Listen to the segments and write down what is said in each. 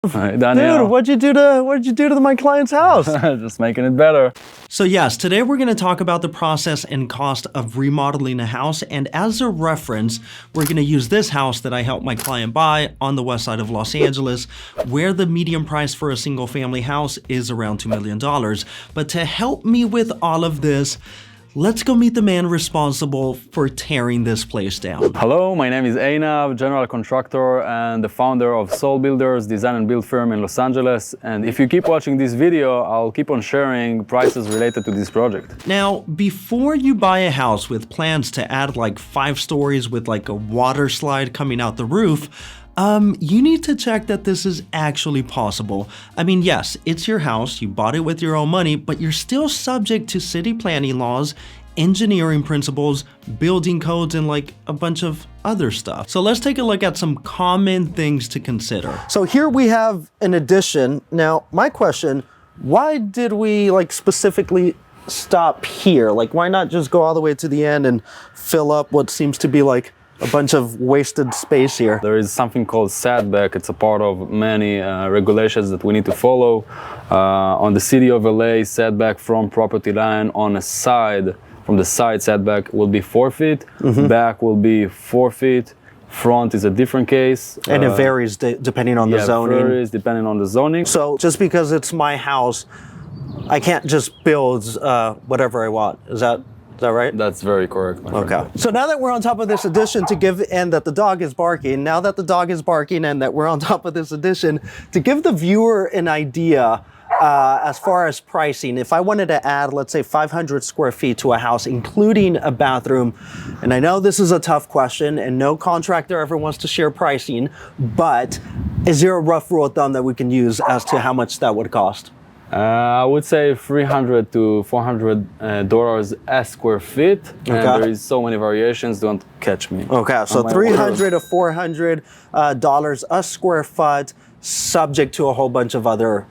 Dude, what'd you do to my client's house? Just making it better. So yes, today we're going to talk about the process and cost of remodeling a house, and as a reference, we're going to use this house that I helped my client buy on the west side of Los Angeles, where the median price for a single family house is around $2 million. But to help me with all of this, let's go meet the man responsible for tearing this place down. Hello, my name is EINAV, general contractor and the founder of Soul Builders design and build firm in Los Angeles. And if you keep watching this video, I'll keep on sharing prices related to this project. Now, before you buy a house with plans to add like 5 stories with like a water slide coming out the roof, you need to check that this is actually possible. I mean, yes, it's your house, you bought it with your own money, but you're still subject to city planning laws, engineering principles, building codes, and like a bunch of other stuff. So let's take a look at some common things to consider. So here we have an addition. Now, my question, why did we like specifically stop here? Like, why not just go all the way to the end and fill up what seems to be like a bunch of wasted space here? There is something called setback. It's a part of many regulations that we need to follow. On the city of LA, setback from property line on a side, from the side setback will be 4 feet, back will be 4 feet, front is a different case. And it varies depending on the zoning. It varies depending on the zoning. So just because it's my house, I can't just build whatever I want. Is that right? That's very correct. Okay. So now that we're on top of this addition and that the dog is barking, and that we're on top of this addition, to give the viewer an idea as far as pricing, if I wanted to add, let's say 500 square feet to a house, including a bathroom, and I know this is a tough question and no contractor ever wants to share pricing, but is there a rough rule of thumb that we can use as to how much that would cost? I would say $300 to $400 a square feet. Okay. And there is so many variations, don't catch me. Okay, so $300 to $400 a square foot, subject to a whole bunch of other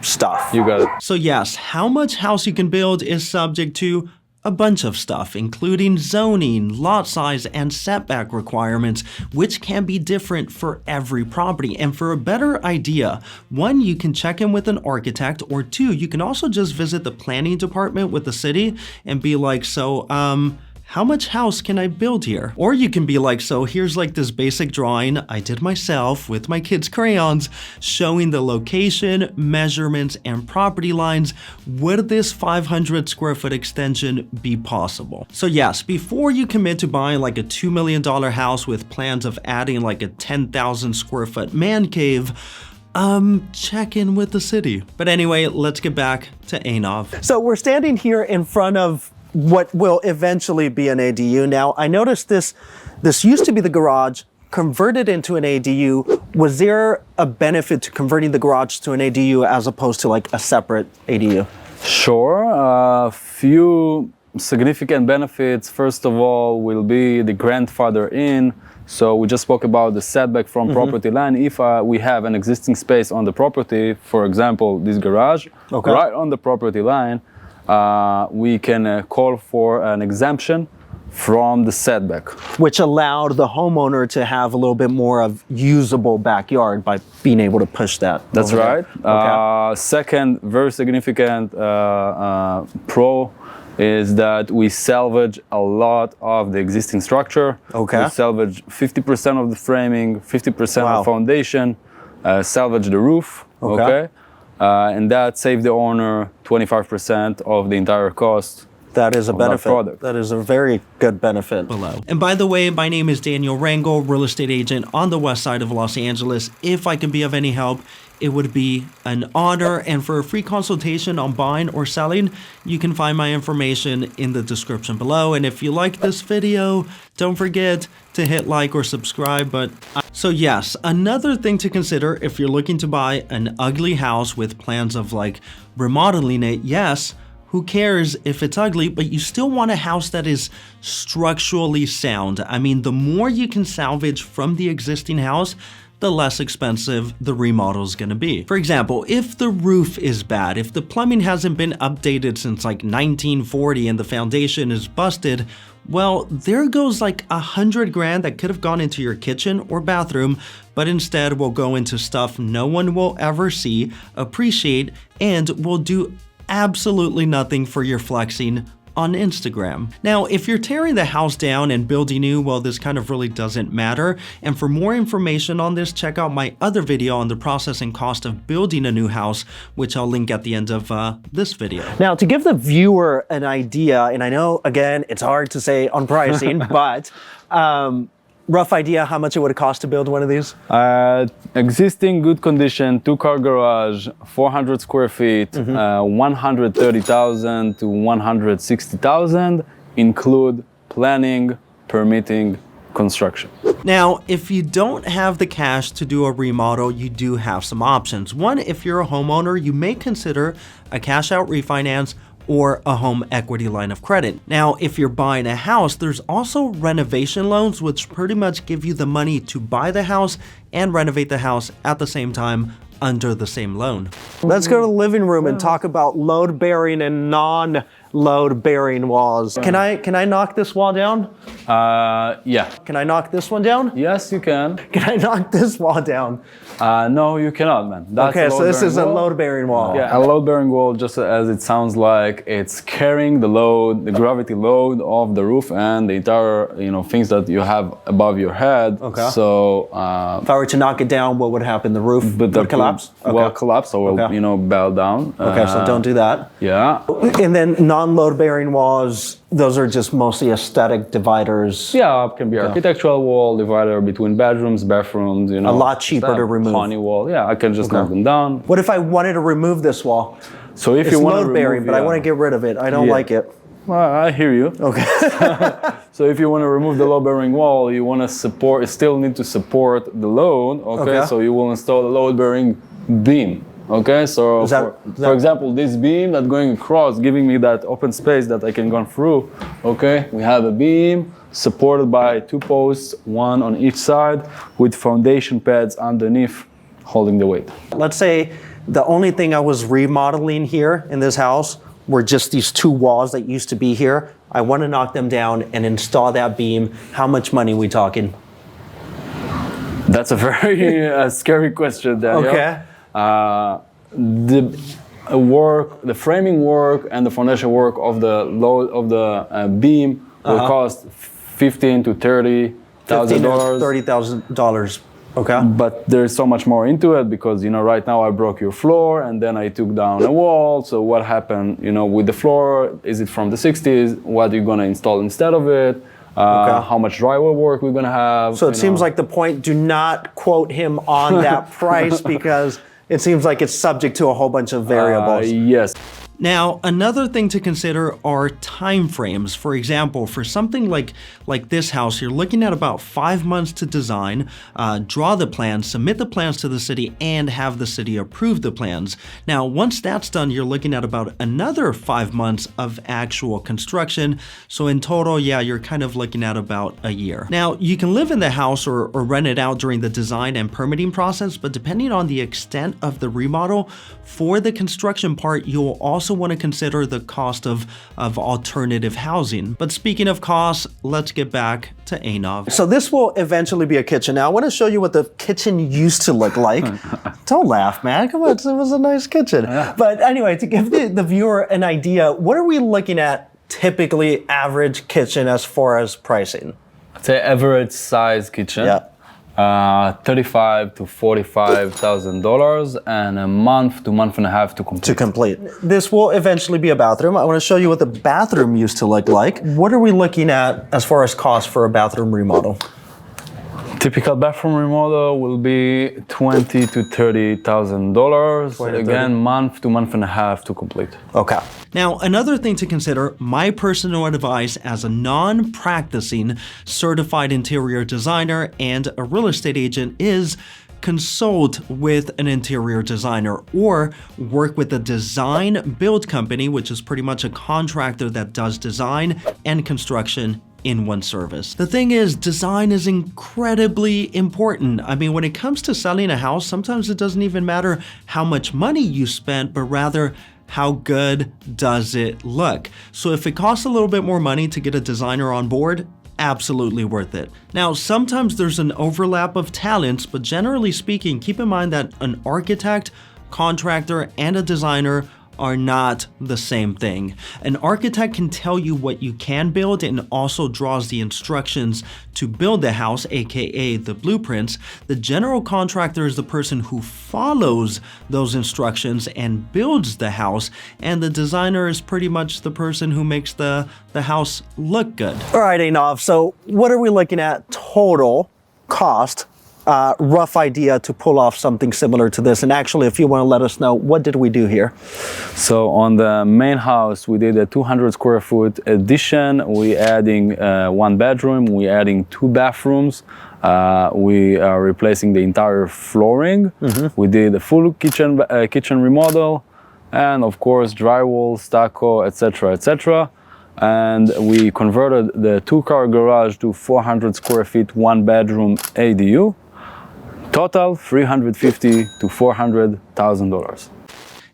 stuff. You got it. So yes, how much house you can build is subject to a bunch of stuff, including zoning, lot size, and setback requirements, which can be different for every property. And for a better idea, 1, you can check in with an architect, or 2, you can also just visit the planning department with the city and be like, so, how much house can I build here? Or you can be like, so here's like this basic drawing I did myself with my kids' crayons, showing the location, measurements, and property lines. Would this 500 square foot extension be possible? So yes, before you commit to buying like a $2 million house with plans of adding like a 10,000 square foot man cave, check in with the city. But anyway, let's get back to EINAV. So we're standing here in front of what will eventually be an ADU. Now, I noticed this used to be the garage, converted into an ADU. Was there a benefit to converting the garage to an ADU as opposed to like a separate ADU? Sure. Few significant benefits. First of all, will be the grandfather in. So we just spoke about the setback from property line. If we have an existing space on the property, for example, this garage, right on the property line, we can call for an exemption from the setback. Which allowed the homeowner to have a little bit more of usable backyard by being able to push that. That's right. Second, very significant pro is that we salvage a lot of the existing structure. We salvage 50% of the framing, 50% of the foundation, salvage the roof. And that saved the owner 25% of the entire cost. That is a benefit. That is a very good benefit. Below. And by the way, my name is Daniel RANGEL, real estate agent on the west side of Los Angeles. If I can be of any help, it would be an honor. And for a free consultation on buying or selling, you can find my information in the description below. And if you like this video, don't forget to hit like or subscribe. So yes, another thing to consider if you're looking to buy an ugly house with plans of like remodeling it, yes, who cares if it's ugly, but you still want a house that is structurally sound. I mean, the more you can salvage from the existing house, the less expensive the remodel is gonna be. For example, if the roof is bad, if the plumbing hasn't been updated since like 1940 and the foundation is busted, Well, there goes like $100,000 that could have gone into your kitchen or bathroom, but instead will go into stuff no one will ever see, appreciate, and will do absolutely nothing for your flexing on Instagram. Now, if you're tearing the house down and building new, well, this kind of really doesn't matter. And for more information on this, check out my other video on the process and cost of building a new house, which I'll link at the end of this video. Now, to give the viewer an idea, and I know, again, it's hard to say on pricing, but rough idea how much it would cost to build one of these? Existing good condition, 2-car garage, 400 square feet, 130,000 to 160,000, include planning, permitting, construction. Now, if you don't have the cash to do a remodel, you do have some options. One, if you're a homeowner, you may consider a cash out refinance or a home equity line of credit. Now, if you're buying a house, there's also renovation loans, which pretty much give you the money to buy the house and renovate the house at the same time under the same loan. Let's go to the living room and talk about load-bearing and non-load-bearing walls. Can I knock this wall down? Yeah. Can I knock this one down? Yes, you can. Can I knock this wall down? No, you cannot, man. That's Okay, so this is a wall. load-bearing wall. Yeah, a load-bearing wall, just as it sounds like, it's carrying the load, the gravity load of the roof and the entire, things that you have above your head. Okay. So, If I were to knock it down, what would happen? The roof would collapse? Will collapse or will, Okay. bow down. Okay, so don't do that. Yeah. And then non-load-bearing walls, those are just mostly aesthetic dividers. Yeah, it can be architectural wall divider between bedrooms, bathrooms, A lot cheaper to remove. Honey wall. Yeah, I can just knock them down. What if I wanted to remove this wall? So if It's you want to load-bearing, remove, but I want to get rid of it. I don't Yeah. like it. Well, I hear you. Okay. So if you want to remove the load-bearing wall, you want to support, you still need to support the load, okay? Okay. So you will install a load-bearing beam, okay? So for example, this beam that's going across, giving me that open space that I can go through, okay? We have a beam supported by 2 posts, one on each side, with foundation pads underneath holding the weight. Let's say the only thing I was remodeling here in this house were just these 2 walls that used to be here. I want to knock them down and install that beam. How much money are we talking? That's a very scary question, Daniel. Okay. The framing work and the foundation work of the load of the beam will cost $15,000 to $30,000. $30,000. Okay. But there's so much more into it because, right now I broke your floor and then I took down a wall. So what happened, with the floor? Is it from the 60s? What are you going to install instead of it? How much drywall work we're going to have? So it seems like the point, do not quote him on that price because it seems like it's subject to a whole bunch of variables. Yes. Now, another thing to consider are time frames. For example, for something like this house, you're looking at about 5 months to design, draw the plans, submit the plans to the city, and have the city approve the plans. Now, once that's done, you're looking at about another 5 months of actual construction. So in total, yeah, you're kind of looking at about a year. Now, you can live in the house or rent it out during the design and permitting process, but depending on the extent of the remodel, for the construction part, you'll also want to consider the cost of alternative housing. But speaking of costs, let's get back to EINAV. So this will eventually be a kitchen. Now I want to show you what the kitchen used to look like. Don't laugh, man. Come on, it was a nice kitchen. Yeah. But anyway, to give the viewer an idea, what are we looking at typically average kitchen as far as pricing? I'd say average size kitchen. Yeah. $35,000 to $45,000 and a month to month and a half to complete. This will eventually be a bathroom. I want to show you what the bathroom used to look like. What are we looking at as far as cost for a bathroom remodel? Typical bathroom remodel will be $20,000 to $30,000. Again, month to month and a half to complete. Okay. Now, another thing to consider, my personal advice as a non-practicing certified interior designer and a real estate agent is consult with an interior designer or work with a design build company, which is pretty much a contractor that does design and construction in one service. The thing is, design is incredibly important. I mean, when it comes to selling a house, sometimes it doesn't even matter how much money you spent, but rather how good does it look? So if it costs a little bit more money to get a designer on board, absolutely worth it. Now, sometimes there's an overlap of talents, but generally speaking, keep in mind that an architect, contractor, and a designer are not the same thing. An architect can tell you what you can build and also draws the instructions to build the house, aka the blueprints. The general contractor is the person who follows those instructions and builds the house, and the designer is pretty much the person who makes the house look good. All right, EINAV, so what are we looking at total cost? Rough idea to pull off something similar to this. And actually, if you want to let us know, what did we do here? So on the main house, we did a 200 square foot addition. We adding 1 bedroom, we adding 2 bathrooms. We are replacing the entire flooring. We did a full kitchen remodel, and of course drywall, stucco, etc., etc. And we converted the 2-car garage to 400 square feet, 1 bedroom ADU. Total $350,000 to $400,000.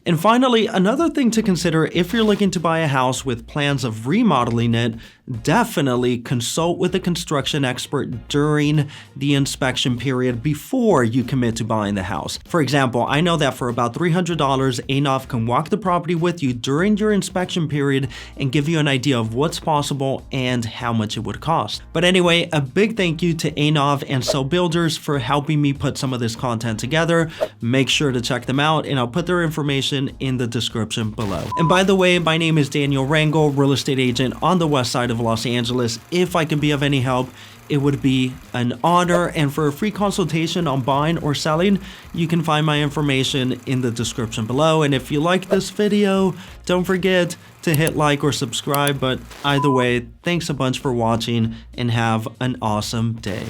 And finally, another thing to consider if you're looking to buy a house with plans of remodeling it, definitely consult with a construction expert during the inspection period before you commit to buying the house. For example, I know that for about $300, EINAV can walk the property with you during your inspection period and give you an idea of what's possible and how much it would cost. But anyway, a big thank you to EINAV and Cell Builders for helping me put some of this content together. Make sure to check them out, and I'll put their information in the description below. And by the way, my name is Daniel RANGEL, real estate agent on the west side of Los Angeles. If I can be of any help, it would be an honor. And for a free consultation on buying or selling, you can find my information in the description below. And if you like this video, don't forget to hit like or subscribe. But either way, thanks a bunch for watching and have an awesome day.